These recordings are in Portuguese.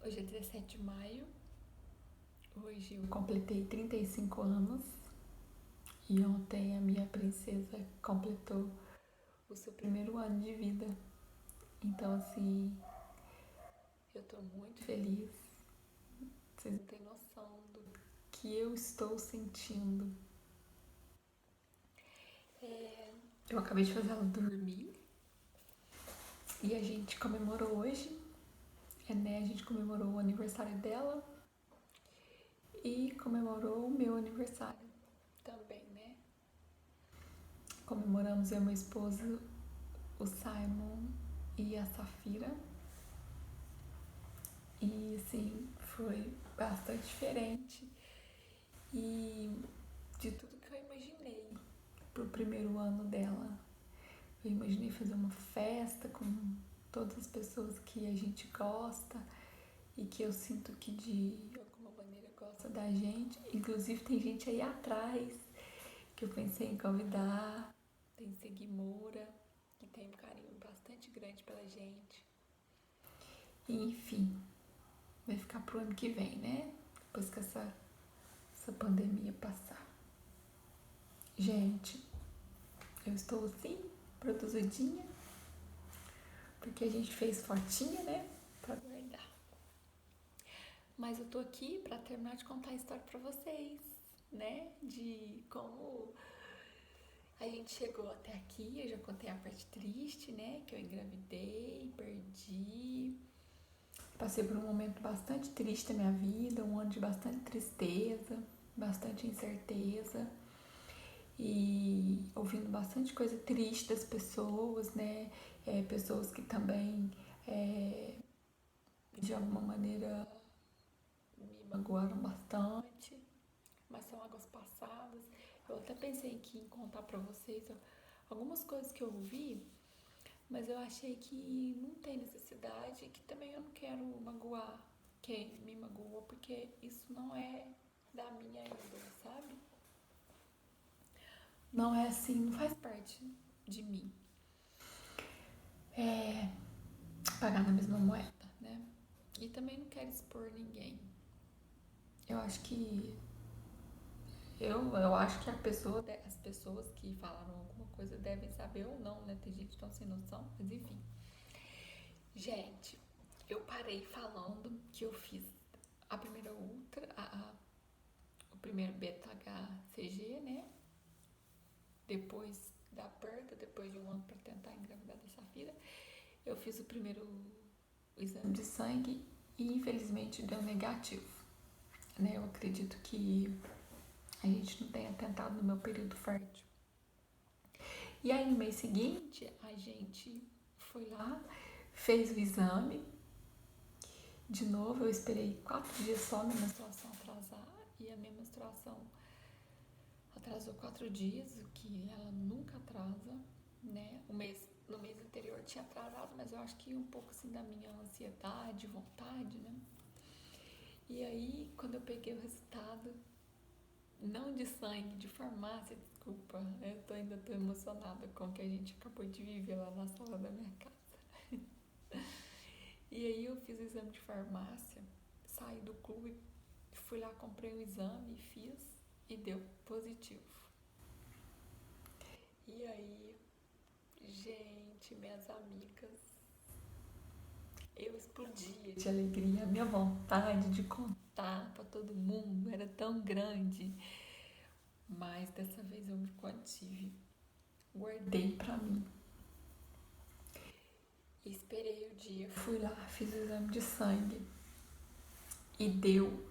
Hoje é 17 de maio, hoje eu completei 35 anos e ontem a minha princesa completou o seu primeiro ano de vida. Então, assim, eu tô muito feliz. Vocês não têm noção do que eu estou sentindo. Eu acabei de fazer ela dormir e a gente comemorou hoje, né? A gente comemorou o aniversário dela e comemorou o meu aniversário também, né? Comemoramos eu e meu esposo, o Simon e a Safira. E assim, foi bastante diferente e de tudo que eu imaginei pro primeiro ano dela. Eu imaginei fazer uma festa com todas as pessoas que a gente gosta e que eu sinto que de alguma maneira gosta da gente. Inclusive tem gente aí atrás que eu pensei em convidar. Tem Seguimura, que tem um carinho bastante grande pela gente. E, enfim, vai ficar pro ano que vem, né? Depois que essa pandemia passar. Gente, eu estou assim, produzidinha, porque a gente fez fotinha, né? Pra guardar. Mas eu tô aqui pra terminar de contar a história pra vocês, né? De como a gente chegou até aqui. Eu já contei a parte triste, né? Que eu engravidei, perdi. Passei por um momento bastante triste na minha vida, um ano de bastante tristeza, bastante incerteza e ouvindo bastante coisa triste das pessoas, né? Pessoas que também, de alguma maneira, me magoaram bastante, mas são águas passadas. Eu até pensei aqui em contar pra vocês algumas coisas que eu ouvi, mas eu achei que não tem necessidade e que também eu não quero magoar quem me magoou, porque isso não é da minha índole, sabe? Não é assim, não faz parte de mim. Pagar na mesma moeda, né? E também não quero expor ninguém. Eu acho que eu acho que as pessoas que falaram alguma coisa devem saber ou não, né? Tem gente que tá sem noção, mas enfim. Gente, eu parei falando que eu fiz a primeira ultra, o primeiro beta-HCG, né? Depois da perda, depois de um ano para tentar engravidar da Safira, eu fiz o primeiro exame de sangue e infelizmente deu negativo, né? Eu acredito que a gente não tenha tentado no meu período fértil. E aí no mês seguinte a gente foi lá, fez o exame. De novo, eu esperei 4 dias só minha menstruação atrasar e a minha menstruação atrasou 4 dias, o que ela nunca atrasa, né? No mês anterior tinha atrasado, mas eu acho que um pouco assim da minha ansiedade, vontade, né? E aí, quando eu peguei o resultado, não de sangue, de farmácia, desculpa, ainda tô emocionada com o que a gente acabou de viver lá na sala da minha casa. E aí eu fiz o exame de farmácia, saí do clube, fui lá, comprei o exame, fiz e deu positivo. E aí, gente, minhas amigas, eu explodia de alegria, a minha vontade de contar pra todo mundo era tão grande. Mas dessa vez eu me contive, guardei pra mim. E esperei o dia, fui lá, fiz o exame de sangue e deu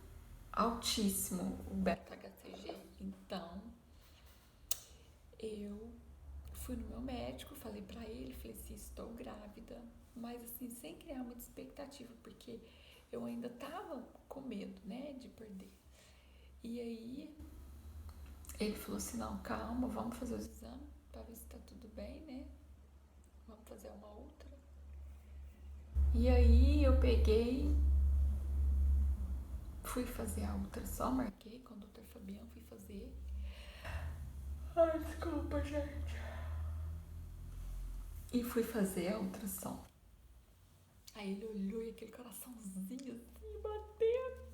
altíssimo o beta-HCG. Então, eu fui no meu médico, falei pra ele, falei assim, estou grávida, mas assim, sem criar muita expectativa, porque eu ainda tava com medo, né, de perder. E aí, ele falou assim, não, calma, vamos fazer os exames pra ver se tá tudo bem, né, vamos fazer uma outra. E aí, eu peguei, fui fazer a ultrassom, marquei com o Dr. Fabiano, fui fazer. Ai, desculpa, gente. E fui fazer a ultrassom. Aí ele olhou e aquele coraçãozinho assim, batendo,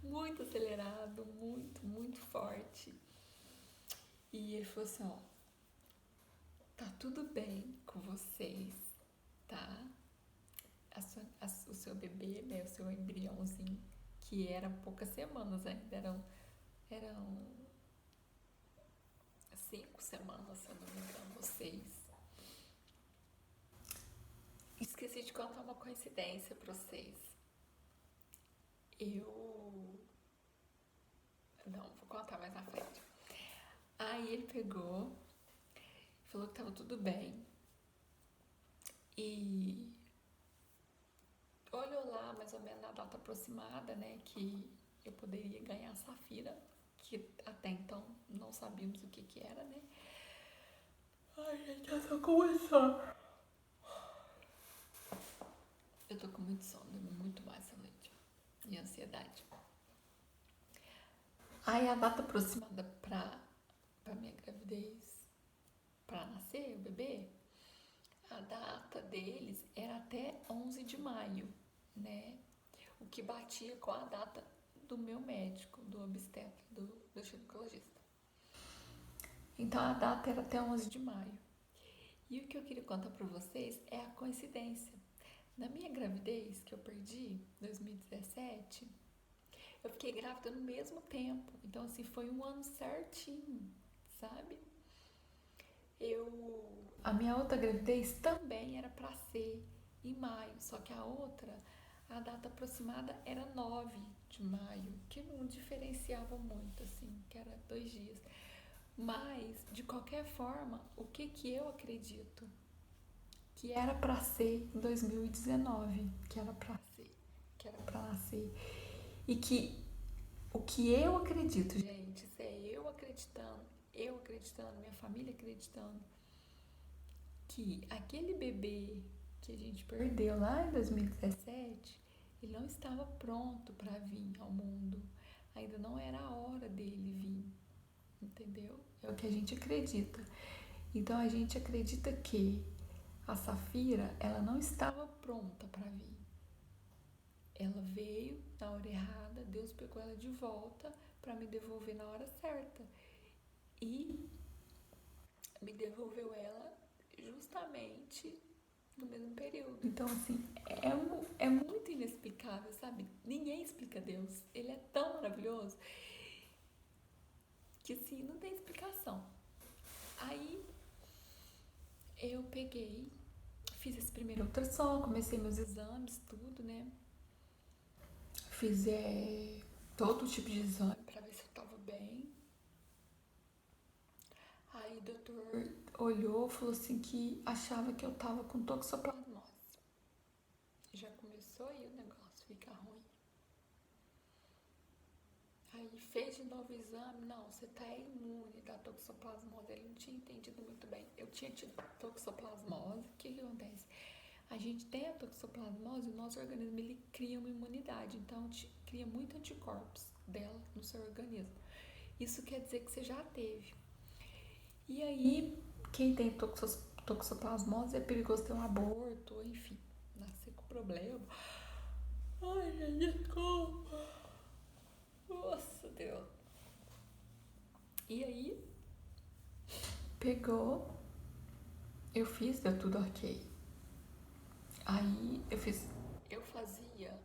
muito acelerado, muito, muito forte. E ele falou assim, ó, tá tudo bem com vocês, tá? O seu bebê, né, o seu embriãozinho, que era poucas semanas ainda, eram 5 semanas, se eu não me engano, ou 6. Esqueci de contar uma coincidência pra vocês. Não, vou contar mais na frente. Aí ele pegou, falou que tava tudo bem e olhou lá mais ou menos na data aproximada, né, que eu poderia ganhar a Safira, que até então não sabíamos o que era, né. Ai, gente, eu tô começando. Eu tô com muito sono, muito mais essa noite. E ansiedade. Aí a data aproximada pra minha gravidez, pra nascer o bebê, a data deles era até 11 de maio, né? O que batia com a data do meu médico, do obstetra, do ginecologista. Então a data era até 11 de maio. E o que eu queria contar para vocês é a coincidência. Na minha gravidez, que eu perdi, em 2017, eu fiquei grávida no mesmo tempo. Então, assim, foi um ano certinho, sabe? A minha outra gravidez também era para ser em maio, só que a data aproximada era 9 de maio, que não diferenciava muito, assim, que era 2 dias. Mas, de qualquer forma, o que eu acredito? Que era para ser em 2019, que era para nascer. E que o que eu acredito, gente, isso é eu acreditando, minha família acreditando, que aquele bebê que a gente perdeu lá em 2017, ele não estava pronto para vir ao mundo. Ainda não era a hora dele vir, entendeu? É o que a gente acredita. Então a gente acredita que a Safira, ela não estava pronta para vir. Ela veio na hora errada, Deus pegou ela de volta para me devolver na hora certa. E me devolveu ela justamente no mesmo período. Então, assim, é muito inexplicável, sabe? Ninguém explica Deus. Ele é tão maravilhoso que, assim, não tem explicação. Aí, eu peguei, fiz esse primeiro ultrassom, comecei meus exames, tudo, né? Fiz todo tipo de exame pra ver se eu tava bem. Aí o doutor olhou e falou assim que achava que eu tava com toxoplasmose. Já começou aí o negócio ficar ruim. Aí fez de novo o exame, não, você tá imune da toxoplasmose. Ele não tinha entendido muito bem. Eu tinha tido toxoplasmose, o que acontece? A gente tem a toxoplasmose, o nosso organismo ele cria uma imunidade, então cria muito anticorpos dela no seu organismo. Isso quer dizer que você já teve. E aí, quem tem toxoplasmose é perigoso ter um aborto, enfim, nascer com problema. Ai, gente, desculpa. Nossa, Deus. E aí, pegou, eu fiz, deu tudo ok. Aí eu fazia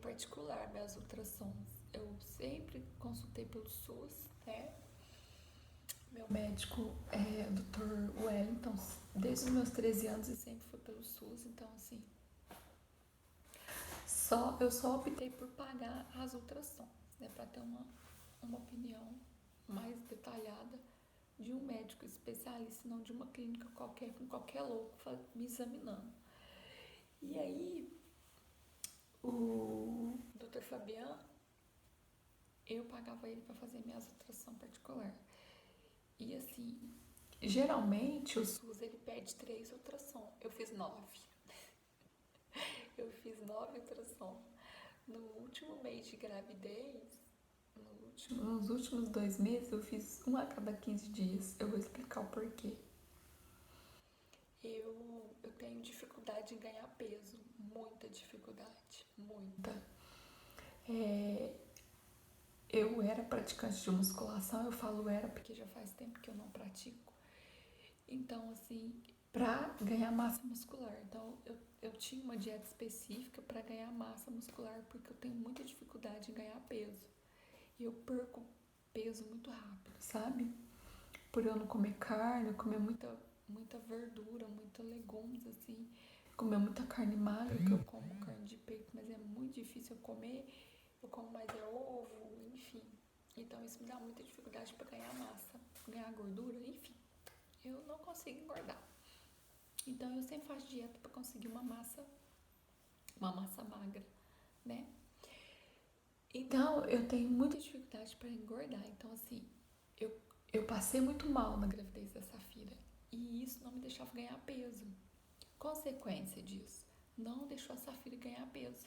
particular minhas ultrassons. Eu sempre consultei pelo SUS, né? Meu médico é o Dr. Wellington, desde os meus 13 anos e sempre fui pelo SUS, então assim, eu só optei por pagar as ultrassons, né, para ter uma opinião mais detalhada de um médico especialista, não de uma clínica qualquer, com qualquer louco me examinando. E aí, o Dr. Fabian, eu pagava ele para fazer minhas ultrassons particular. E assim, geralmente o SUS ele pede 3 ultrassons. Eu fiz 9. Eu fiz 9 ultrassons. No último mês de gravidez, nos últimos 2 meses, eu fiz um a cada 15 dias. Eu vou explicar o porquê. Eu tenho dificuldade em ganhar peso, muita. Eu era praticante de musculação, eu falo era porque já faz tempo que eu não pratico. Então, assim, pra ganhar massa muscular. Então, eu tinha uma dieta específica para ganhar massa muscular, porque eu tenho muita dificuldade em ganhar peso. E eu perco peso muito rápido, sabe? Por eu não comer carne, eu comer muita verdura, muita legumes, assim. Comer muita carne magra, que eu como carne de peito, mas é muito difícil eu comer. Eu como mais ovo, enfim. Então isso me dá muita dificuldade para ganhar massa, ganhar gordura, enfim. Eu não consigo engordar. Então eu sempre faço dieta para conseguir uma massa magra, né? Então eu tenho muita dificuldade para engordar. Então assim, eu passei muito mal na gravidez da Safira e isso não me deixava ganhar peso. Consequência disso, não deixou a Safira ganhar peso.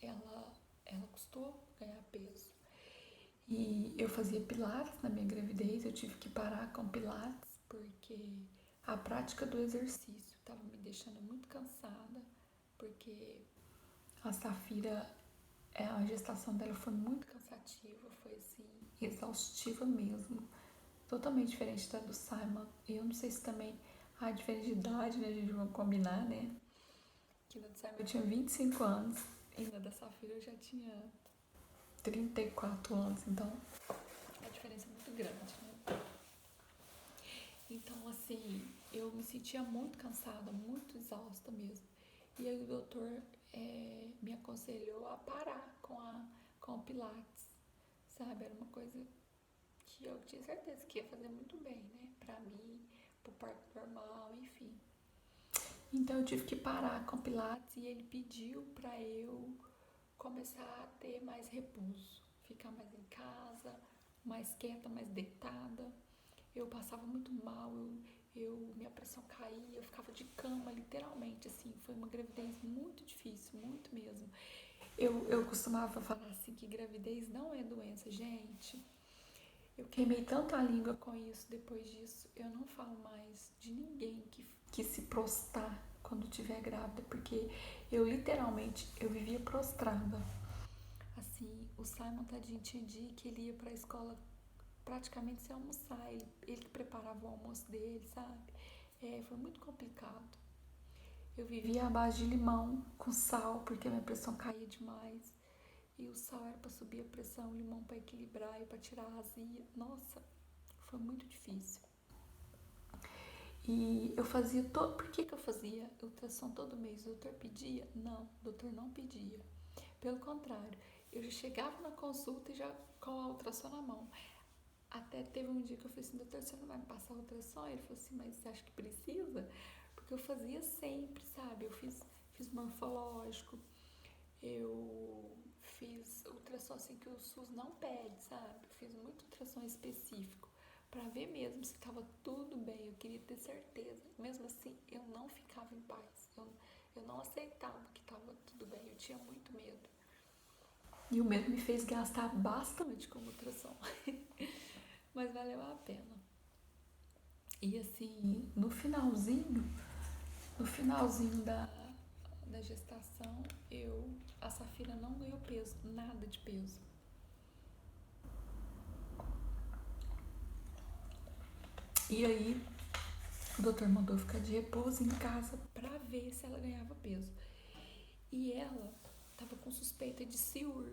Ela custou ganhar peso. E eu fazia pilates na minha gravidez, eu tive que parar com pilates porque a prática do exercício estava me deixando muito cansada, porque a Safira, a gestação dela foi muito cansativa, foi assim, exaustiva mesmo, totalmente diferente da do Simon. E eu não sei se também a diferença de idade, né, a gente vai combinar, né? Que na do Simon eu tinha 25 anos e na da Safira eu já tinha 34 anos, então a diferença é muito grande, né? Então, assim, eu me sentia muito cansada, muito exausta mesmo. E aí o doutor me aconselhou a parar com o Pilates, sabe? Era uma coisa que eu tinha certeza que ia fazer muito bem, né? Pra mim, pro parto normal, enfim. Então eu tive que parar com o Pilates e ele pediu pra eu começar a ter mais repouso, ficar mais em casa, mais quieta, mais deitada. Eu passava muito mal, minha pressão caía, eu ficava de cama, literalmente, assim. Foi uma gravidez muito difícil, muito mesmo. Eu costumava falar assim que gravidez não é doença, gente. Eu queimei tanto a língua com isso, depois disso eu não falo mais de ninguém que se prostrar quando estiver grávida, porque eu literalmente, eu vivia prostrada. Assim, o Simon, tadinho, tinha dia que ele ia pra escola praticamente sem almoçar, ele que preparava o almoço dele, sabe? Foi muito complicado. Eu vivia à base de limão com sal, porque a minha pressão caía demais. E o sal era para subir a pressão, o limão para equilibrar e para tirar a azia. Nossa, foi muito difícil. E eu fazia todo. Por que eu fazia ultrassom todo mês? O doutor pedia? Não, o doutor não pedia. Pelo contrário, eu já chegava na consulta e já com a ultrassom na mão. Até teve um dia que eu falei assim, doutor, você não vai me passar ultrassom? Ele falou assim, mas você acha que precisa? Porque eu fazia sempre, sabe? Eu fiz morfológico, eu fiz ultrassom assim que o SUS não pede, sabe? Eu fiz muito ultrassom específico para ver mesmo se estava tudo bem. Eu queria ter certeza. Mesmo assim, eu não ficava em paz. Eu não aceitava que estava tudo bem. Eu tinha muito medo. E o medo me fez gastar bastante com ultrassom. Mas valeu a pena. E assim, no finalzinho da gestação, a Safira não ganhou peso, nada de peso. E aí, o doutor mandou ficar de repouso em casa pra ver se ela ganhava peso. E ela tava com suspeita de CIUR.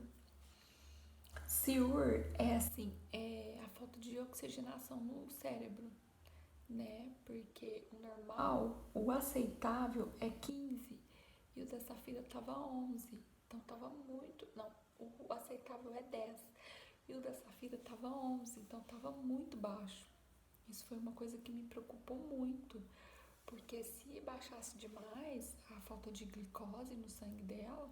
CIUR é assim, é a falta de oxigenação no cérebro, né? Porque o normal, o aceitável é 15 e o da Safira tava 11. Então tava muito. Não, o aceitável é 10 e o da Safira tava 11. Então tava muito baixo. Isso foi uma coisa que me preocupou muito. Porque se baixasse demais a falta de glicose no sangue dela,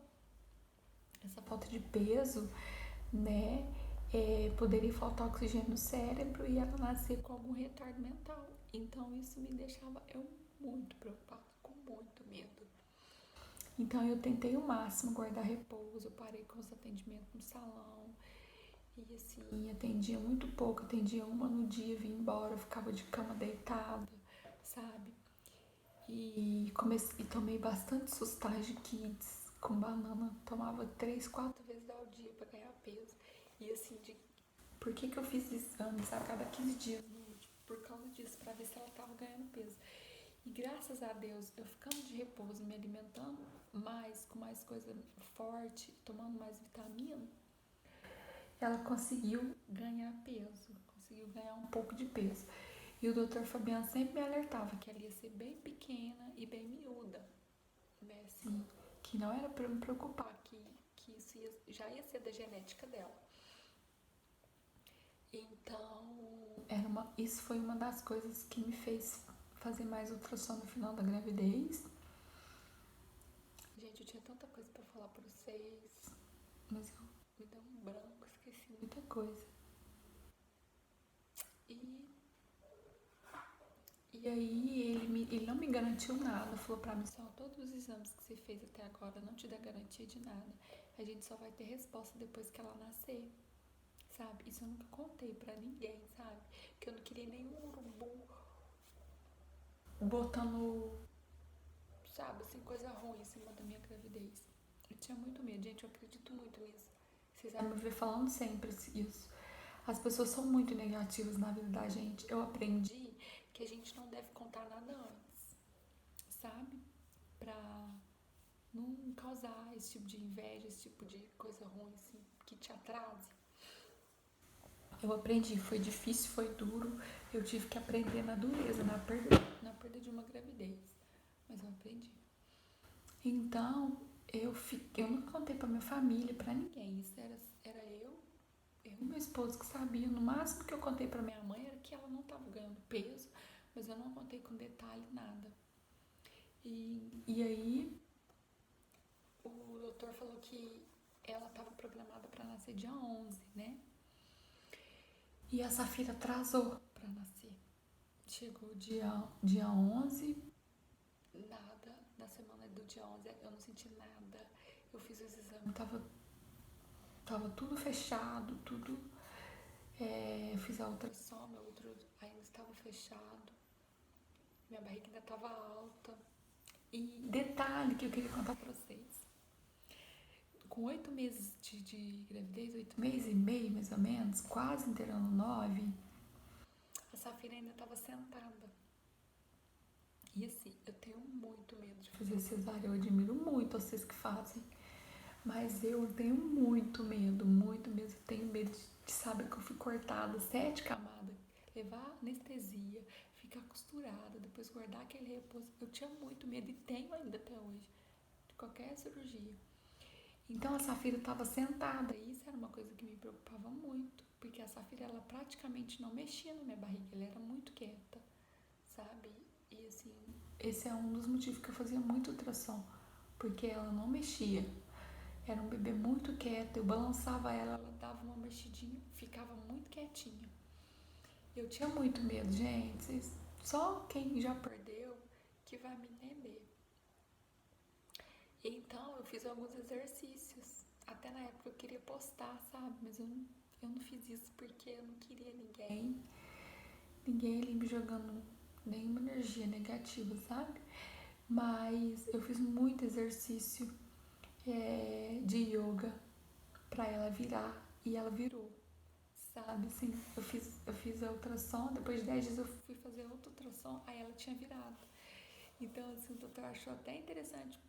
essa falta de peso, né? Poderia faltar oxigênio no cérebro e ela nascer com algum retardo mental. Então isso me deixava eu muito preocupada, com muito medo. Então eu tentei o máximo guardar repouso, eu parei com os atendimentos no salão. E assim, atendia muito pouco, atendia uma no dia, vinha embora, ficava de cama deitada, sabe? E tomei bastante Sustage Kids, com banana, tomava 3, 4 vezes ao dia pra ganhar peso. E assim, por que eu fiz exames a cada 15 dias por causa disso, pra ver se ela tava ganhando peso. E graças a Deus, eu ficando de repouso, me alimentando mais, com mais coisa forte, tomando mais vitamina, ela conseguiu ganhar peso, conseguiu ganhar um pouco de peso. E o doutor Fabiano sempre me alertava que ela ia ser bem pequena e bem miúda, né? Assim, que não era para me preocupar, que isso já ia ser da genética dela. Então, isso foi uma das coisas que me fez fazer mais ultrassom no final da gravidez. Gente, eu tinha tanta coisa para falar para vocês, mas me deu um branco, esqueci muita coisa. E aí ele não me garantiu nada, falou pra mim só, todos os exames que você fez até agora não te dá garantia de nada. A gente só vai ter resposta depois que ela nascer, sabe? Isso eu nunca contei pra ninguém, sabe? Que eu não queria nenhum urubu botando, sabe, assim, coisa ruim em cima da minha gravidez. Eu tinha muito medo, gente, eu acredito muito nisso. Vocês vão me ver falando sempre isso. As pessoas são muito negativas na vida da gente. Eu aprendi que a gente não deve contar nada antes, sabe? Pra não causar esse tipo de inveja, esse tipo de coisa ruim, assim, que te atrase. Eu aprendi, foi difícil, foi duro. Eu tive que aprender na dureza, na perda de uma gravidez. Mas eu aprendi. Então, eu não contei pra minha família, pra ninguém. Isso era eu e meu esposo que sabia. No máximo que eu contei pra minha mãe era que ela não tava ganhando peso, mas eu não contei com detalhe nada. E aí, o doutor falou que ela estava programada para nascer dia 11, né? E a Safira atrasou para nascer. Chegou dia 11, nada. Na semana do dia 11 eu não senti nada. Eu fiz os exames, tava tudo fechado, tudo. Fiz a ultrassom, meu útero ainda estava fechado. Minha barriga ainda estava alta. E detalhe que eu queria contar para vocês. Com 8 meses de gravidez, 8 meses e meio mais ou menos, quase inteirando 9, a Safira ainda estava sentada. E assim, eu tenho muito medo de fazer cesárea, eu admiro muito vocês que fazem, mas eu tenho muito medo mesmo. Tenho medo de saber que eu fui cortada 7 camadas, levar anestesia, ficar costurada, depois guardar aquele repouso. Eu tinha muito medo e tenho ainda até hoje, de qualquer cirurgia. Então a Safira estava sentada e isso era uma coisa que me preocupava muito, porque a Safira ela praticamente não mexia na minha barriga, ela era muito quieta, sabe? E assim, esse é um dos motivos que eu fazia muito ultrassom, porque ela não mexia. Era um bebê muito quieto, eu balançava ela, ela dava uma mexidinha, ficava muito quietinha. Eu tinha muito medo, gente. Só quem já perdeu que vai me entender. Então eu fiz alguns exercícios. Até na época eu queria postar, sabe? Mas eu não fiz isso porque eu não queria ninguém ali me jogando nenhuma energia negativa, sabe? Mas eu fiz muito exercício de yoga pra ela virar e ela virou, sabe? Assim, eu fiz a ultrassom, depois de 10 dias eu fui fazer outra ultrassom, aí ela tinha virado. Então, assim, o doutor achou até interessante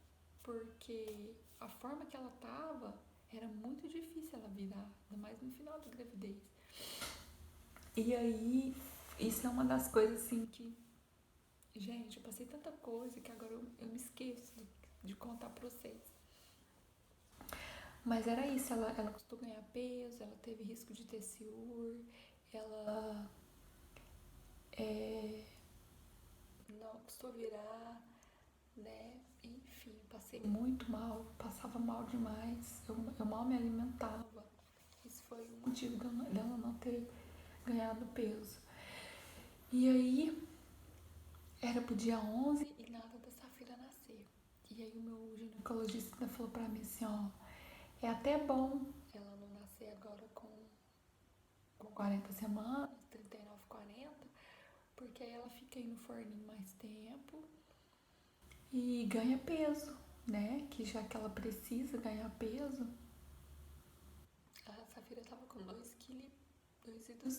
porque a forma que ela tava era muito difícil ela virar, ainda mais no final da gravidez. E aí, isso é uma das coisas assim que, gente, eu passei tanta coisa que agora eu me esqueço de contar pra vocês. Mas era isso, ela custou ganhar peso, ela teve risco de ter ciúme, ela não custou virar, né? Enfim, passei muito mal, passava mal demais, eu mal me alimentava. Isso foi o motivo dela não ter ganhado peso. E aí, era pro dia 11 e nada da Safira nascer. E aí o meu ginecologista falou pra mim assim, ó, é até bom ela não nascer agora com 40 semanas, 39, 40, porque aí ela fica aí no forninho mais tempo e ganha peso, né? Que já que ela precisa ganhar peso, a Safira tava com 2,2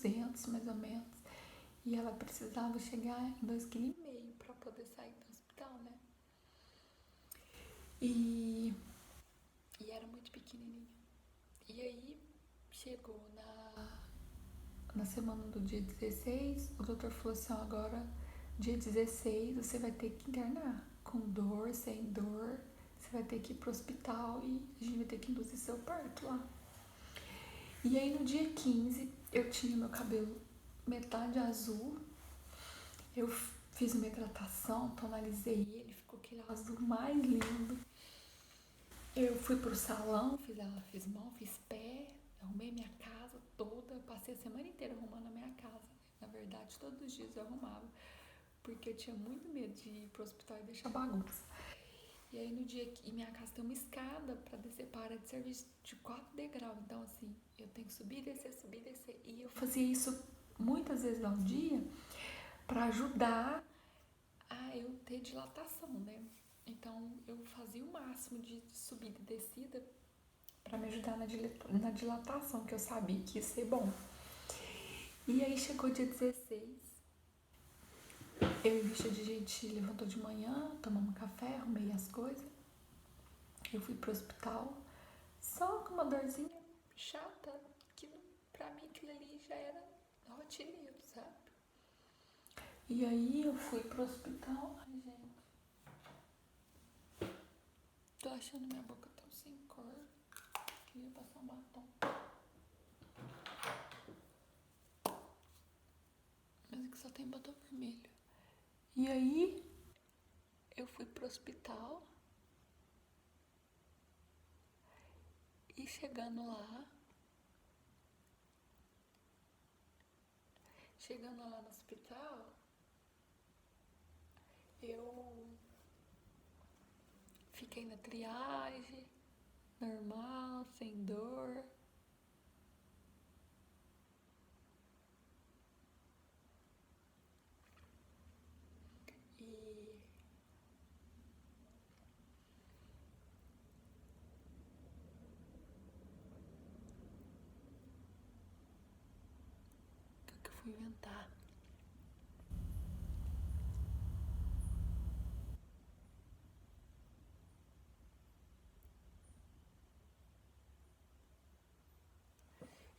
kg mais ou menos. E ela precisava chegar em 2,5 kg para poder sair do hospital, né? E era muito pequenininha. E aí chegou na semana do dia 16, o doutor falou assim, ó, agora dia 16 você vai ter que internar. Com dor, sem dor, você vai ter que ir pro hospital e a gente vai ter que induzir seu parto lá. E aí no dia 15 eu tinha meu cabelo metade azul. Eu fiz uma hidratação, tonalizei ele, ficou aquele azul mais lindo. Eu fui pro salão, fiz mão, fiz pé, arrumei minha casa toda, passei a semana inteira arrumando a minha casa. Na verdade, todos os dias eu arrumava, porque eu tinha muito medo de ir pro hospital e deixar bagunça. E aí no dia que minha casa tem uma escada para descer para a área de serviço de 4 degraus, então assim, eu tenho que subir e descer, subir e descer. E eu fazia isso muitas vezes ao dia para ajudar a eu ter dilatação, né? Então eu fazia o máximo de subida e descida para me ajudar na dilatação, que eu sabia que ia ser bom. E aí chegou dia 16, eu e bicha de gente levantou de manhã, tomamos café, arrumei as coisas. Eu fui pro hospital, só com uma dorzinha chata, que pra mim aquilo ali já era rotineiro, sabe? E aí eu fui pro hospital, ai gente, tô achando minha boca tão sem cor, queria passar um batom. Mas é que só tem batom vermelho. E aí eu fui pro hospital e chegando lá no hospital, eu fiquei na triagem, normal, sem dor. E o que eu fui inventar?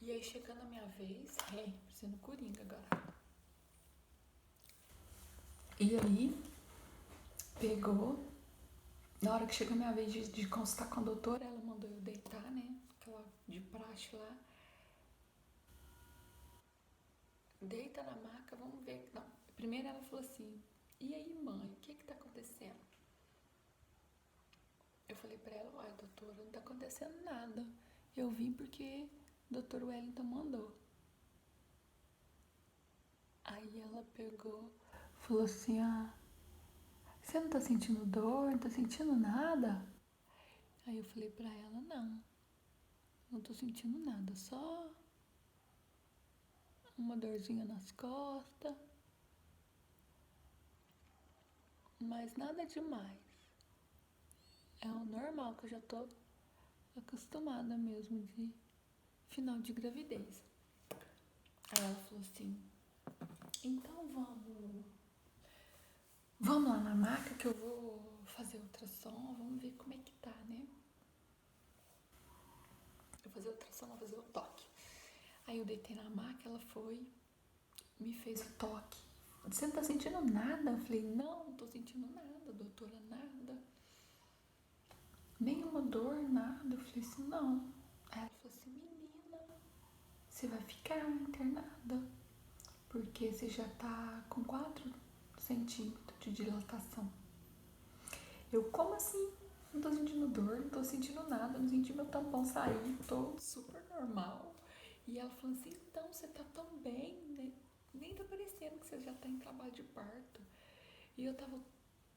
E aí chegando a minha vez, sendo coringa agora. E aí, pegou, na hora que chegou a minha vez de consultar com a doutora, ela mandou eu deitar, né? Aquela de praxe lá. Deita na maca, vamos ver. Não, primeiro ela falou assim, e aí mãe, o que tá acontecendo? Eu falei pra ela, olha doutora, não tá acontecendo nada. Eu vim porque o doutor Wellington mandou. Aí ela pegou, falou assim, você não tá sentindo dor, não tá sentindo nada? Aí eu falei pra ela, não tô sentindo nada, só uma dorzinha nas costas, mas nada demais. É o normal, que eu já tô acostumada mesmo de final de gravidez. Aí ela falou assim, então vamos lá na maca que eu vou fazer ultrassom, vamos ver como é que tá, né? Eu vou fazer ultrassom, vou fazer o toque. Aí eu deitei na maca, ela foi, me fez o toque. Você não tá sentindo nada? Eu falei, não tô sentindo nada, doutora, nada. Nenhuma dor, nada. Eu falei assim, não. Aí ela falou assim, menina, você vai ficar internada, porque você já tá com 4 centímetros de dilatação. Eu, como assim? Não tô sentindo dor, não tô sentindo nada, não senti meu tampão sair, tô super normal. E ela falou assim, então você tá tão bem, né? Nem tá parecendo que você já tá em trabalho de parto. E eu tava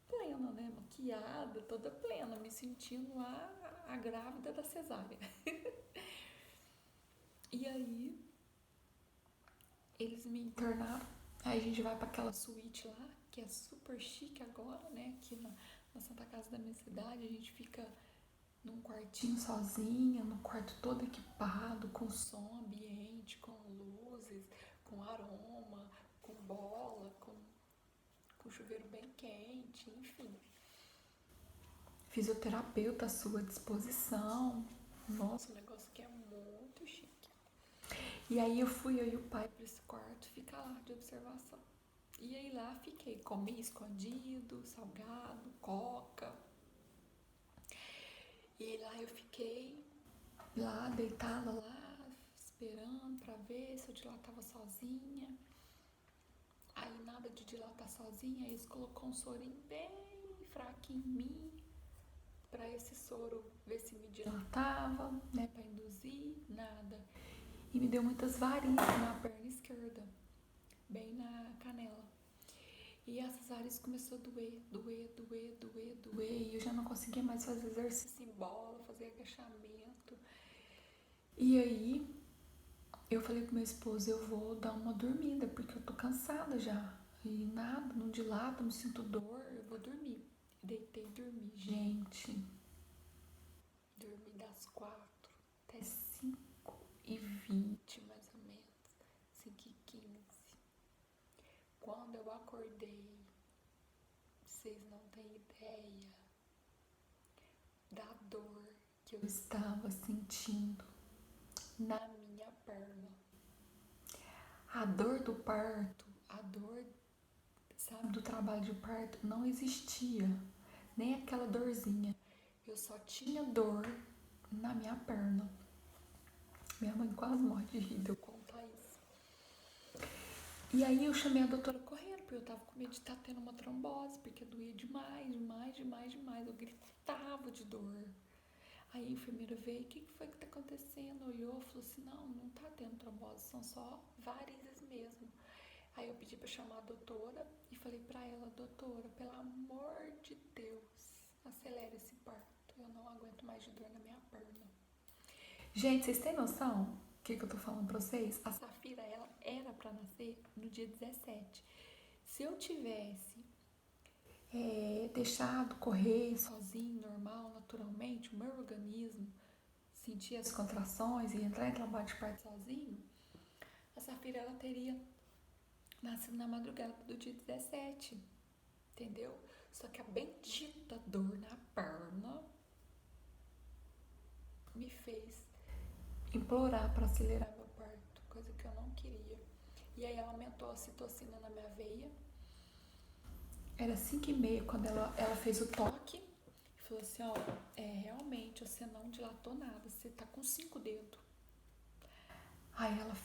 plena, né? Maquiada, toda plena, me sentindo a grávida da cesárea. E aí, eles me internaram. Aí a gente vai pra aquela suíte lá, que é super chique agora, né? Aqui na Santa Casa da minha cidade, a gente fica num quartinho sozinha, no quarto todo equipado, com som ambiente, com luzes, com aroma, com bola, com chuveiro bem quente, enfim. Fisioterapeuta à sua disposição. Nossa, um negócio que é muito chique. E aí eu e o pai para esse quarto ficar lá de observação. E aí lá fiquei, comi escondido, salgado, coca. E lá eu fiquei, lá deitada lá, esperando pra ver se eu dilatava sozinha. Aí nada de dilatar sozinha, eles colocou um sorinho bem fraquinho em mim, pra esse soro ver se me dilatava, né, pra induzir, nada. E me deu muitas varizes na perna esquerda, bem na canela. E essas varizes começou a doer, e eu já não conseguia mais fazer exercício em bola, fazer agachamento. E aí eu falei pro meu esposo, eu vou dar uma dormida, porque eu tô cansada já. E nada, não dilata, não sinto dor, eu vou dormir. Deitei e dormi. Gente, dormi das 4 até 5h20, mais ou menos. 5h15. Quando eu acordei, vocês não têm ideia da dor que eu estava sentindo na minha perna. A dor do parto, a dor, sabe, do trabalho de parto não existia, nem aquela dorzinha. Eu só tinha dor na minha perna. Minha mãe quase morre de rir de eu contar isso. E aí eu chamei a doutora correndo, porque eu tava com medo de estar tendo uma trombose, porque doía demais. Eu gritava de dor. Aí a enfermeira veio, o que foi que tá acontecendo? Olhou, falou assim, não tá tendo trombose, são só varizes mesmo. Aí eu pedi pra chamar a doutora e falei pra ela, doutora, pelo amor de Deus, acelere esse parto, eu não aguento mais de dor na minha perna. Gente, vocês têm noção do que eu tô falando pra vocês? A Safira, ela era pra nascer no dia 17. Se eu tivesse deixado correr sozinho, normal, naturalmente, o meu organismo sentir as contrações e entrar em trabalho de parto sozinho, a Safira, ela teria nascido na madrugada do dia 17, entendeu? Só que a bendita dor na perna me fez implorar para acelerar meu parto, coisa que eu não queria. E aí ela aumentou a citocina na minha veia. Era 5h30 quando ela fez o toque e falou assim, ó, realmente você não dilatou nada, você tá com 5 dedos. Aí ela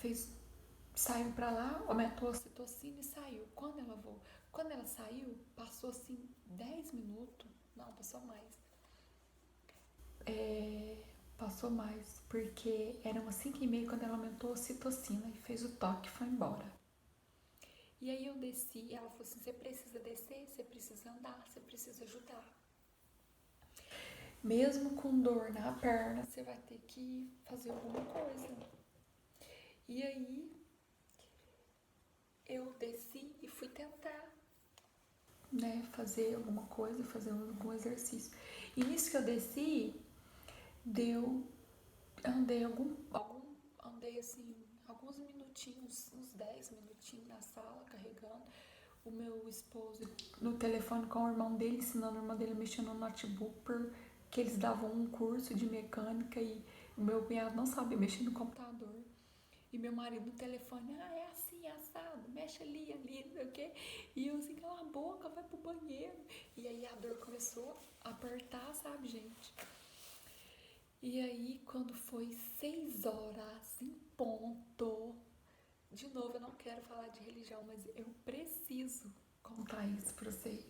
saiu pra lá, aumentou a citocina e saiu. Quando ela saiu, passou assim 10 minutos, não, passou mais. Passou mais, porque eram umas 5h30 quando ela aumentou a citocina e fez o toque e foi embora. E aí eu desci e ela falou assim, você precisa descer, você precisa andar, você precisa ajudar. Mesmo com dor na perna, você vai ter que fazer alguma coisa. E aí eu desci e fui tentar, né, fazer alguma coisa, fazer algum exercício. E nisso que eu desci, andei assim, alguns minutinhos, uns 10 minutinhos na sala, carregando. O meu esposo no telefone com o irmão dele, ensinando o irmão dele a mexer no notebook, porque eles davam um curso de mecânica e o meu cunhado não sabia mexer no computador. E meu marido no telefone, é assim, assado, mexe ali, não sei o quê. E eu assim, cala a boca, vai pro banheiro. E aí a dor começou a apertar, sabe, gente? E aí, quando foi 6 horas em ponto, de novo, eu não quero falar de religião, mas eu preciso contar isso pra vocês.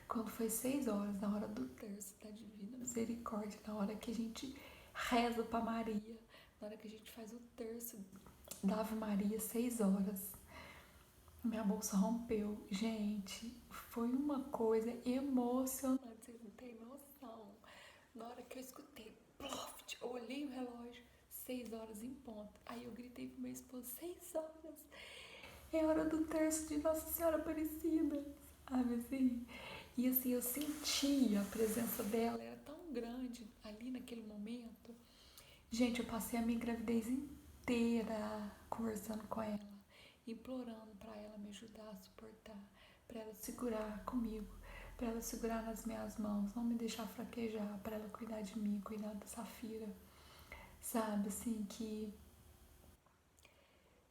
Quando foi 6 horas, na hora do terço da Divina Misericórdia, na hora que a gente reza pra Maria, na hora que a gente faz o terço da Ave Maria, 6 horas, minha bolsa rompeu. Gente, foi uma coisa emocionante, vocês não têm noção. Na hora que eu escutei, ploft, eu olhei o relógio, 6 horas em ponto. Aí eu gritei pro meu esposo, 6 horas, é hora do terço de Nossa Senhora Aparecida, sabe assim? E assim, eu sentia a presença dela, era tão grande ali naquele momento. Gente, eu passei a minha gravidez inteira conversando com ela, implorando para ela me ajudar a suportar, para ela segurar comigo, para ela segurar nas minhas mãos, não me deixar fraquejar, para ela cuidar de mim, cuidar da Safira. Sabe, assim, que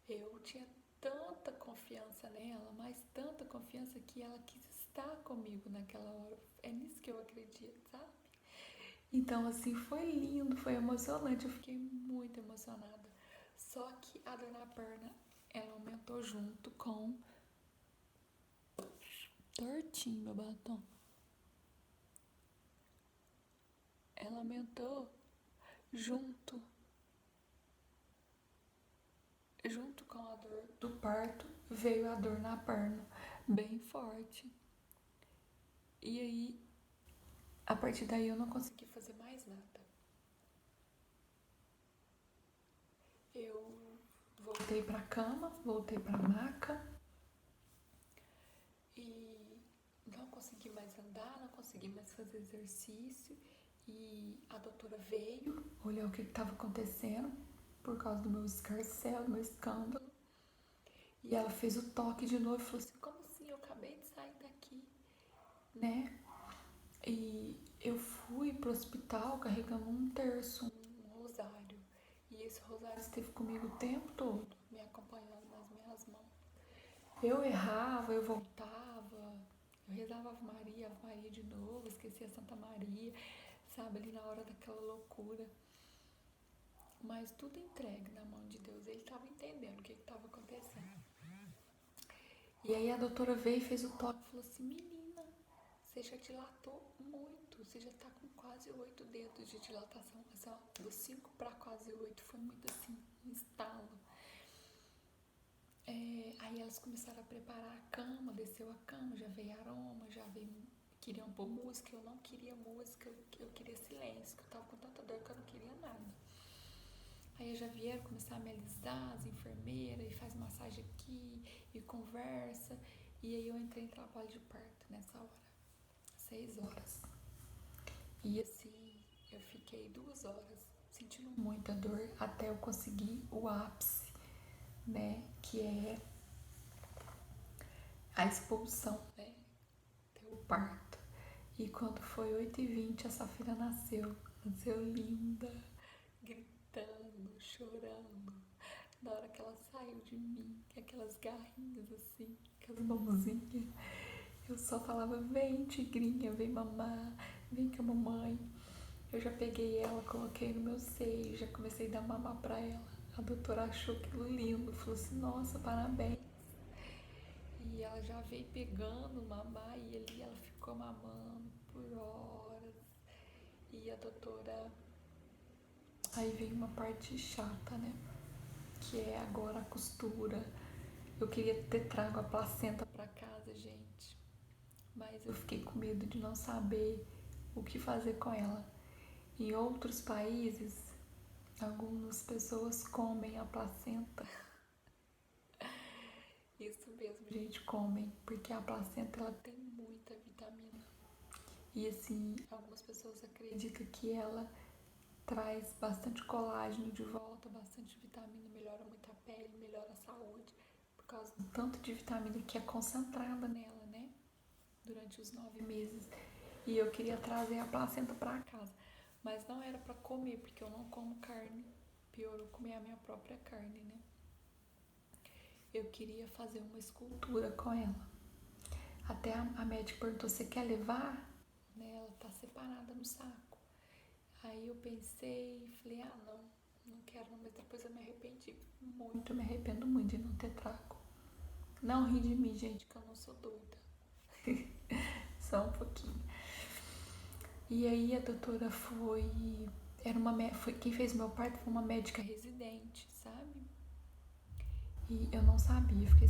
eu tinha tanta confiança nela, mas tanta confiança que ela quis estar comigo naquela hora. É nisso que eu acredito, sabe? Então, assim, foi lindo, foi emocionante. Eu fiquei muito emocionada. Só que a dor na perna, ela aumentou junto com... Tortinho, meu batom. Ela aumentou junto com a dor do parto, veio a dor na perna, bem forte. E aí, a partir daí eu não consegui fazer mais nada. Eu voltei pra cama, voltei pra maca e não consegui mais andar, não consegui mais fazer exercício. E a doutora veio olhar o que estava acontecendo por causa do meu escarcéu, do meu escândalo. E ela fez o toque de novo e falou assim: como assim? Eu acabei de sair daqui, né? E eu fui pro hospital carregando um terço, um rosário. E esse rosário esteve comigo o tempo todo, me acompanhando nas minhas mãos. Eu errava, eu voltava, eu rezava Ave Maria de novo, esquecia Santa Maria, sabe, ali na hora daquela loucura. Mas tudo entregue na mão de Deus. Ele estava entendendo o que estava acontecendo. E aí a doutora veio e fez o toque e falou assim: menina, você já dilatou muito, você já tá com quase 8 dedos de dilatação. Assim, ó, dos 5 para quase 8 foi muito assim, um estalo. Aí elas começaram a preparar a cama, desceu a cama, já veio aroma, já veio. Queriam pôr música, eu não queria música, eu queria silêncio, que eu tava com tanta dor que eu não queria nada. Aí já vieram começar a me alisar, as enfermeiras, e faz massagem aqui, e conversa. E aí eu entrei em trabalho de parto nessa hora, 6 horas. E assim, eu fiquei 2 horas sentindo muita dor até eu conseguir o ápice, né? Que é a expulsão, né? Ter o parto. E quando foi 8h20, a Safira nasceu. Nasceu linda, gritando, chorando. Na hora que ela saiu de mim, aquelas garrinhas assim, aquelas mãozinhas, eu só falava: vem, tigrinha, vem mamar, vem com a mamãe. Eu já peguei ela, coloquei no meu seio, já comecei a dar mamar pra ela. A doutora achou aquilo lindo, falou assim: nossa, parabéns. E ela já veio pegando mamar e ali ela ficou mamando por horas. E a doutora... Aí vem uma parte chata, né? Que é agora a costura. Eu queria ter trago a placenta pra casa, gente. Mas eu fiquei com medo de não saber o que fazer com ela. Em outros países, algumas pessoas comem a placenta. Isso mesmo, gente, comem, porque a placenta ela tem muita vitamina. E assim, algumas pessoas acreditam que ela traz bastante colágeno de volta, bastante vitamina, melhora muito a pele, melhora a saúde, por causa do tanto de vitamina que é concentrada nela, né? Durante os 9 meses. E eu queria trazer a placenta para casa, mas não era para comer, porque eu não como carne. Pior eu comer a minha própria carne, né? Eu queria fazer uma escultura com ela. Até a médica perguntou: você quer levar? Né, ela tá separada no saco. Aí eu pensei e falei: ah, não quero, mas depois eu me arrependi muito, eu me arrependo muito de não ter trago. Não ri de mim, gente, que eu não sou doida. Só um pouquinho. E aí a doutora foi quem fez meu parto foi uma médica residente, sabe? E eu não sabia, fiquei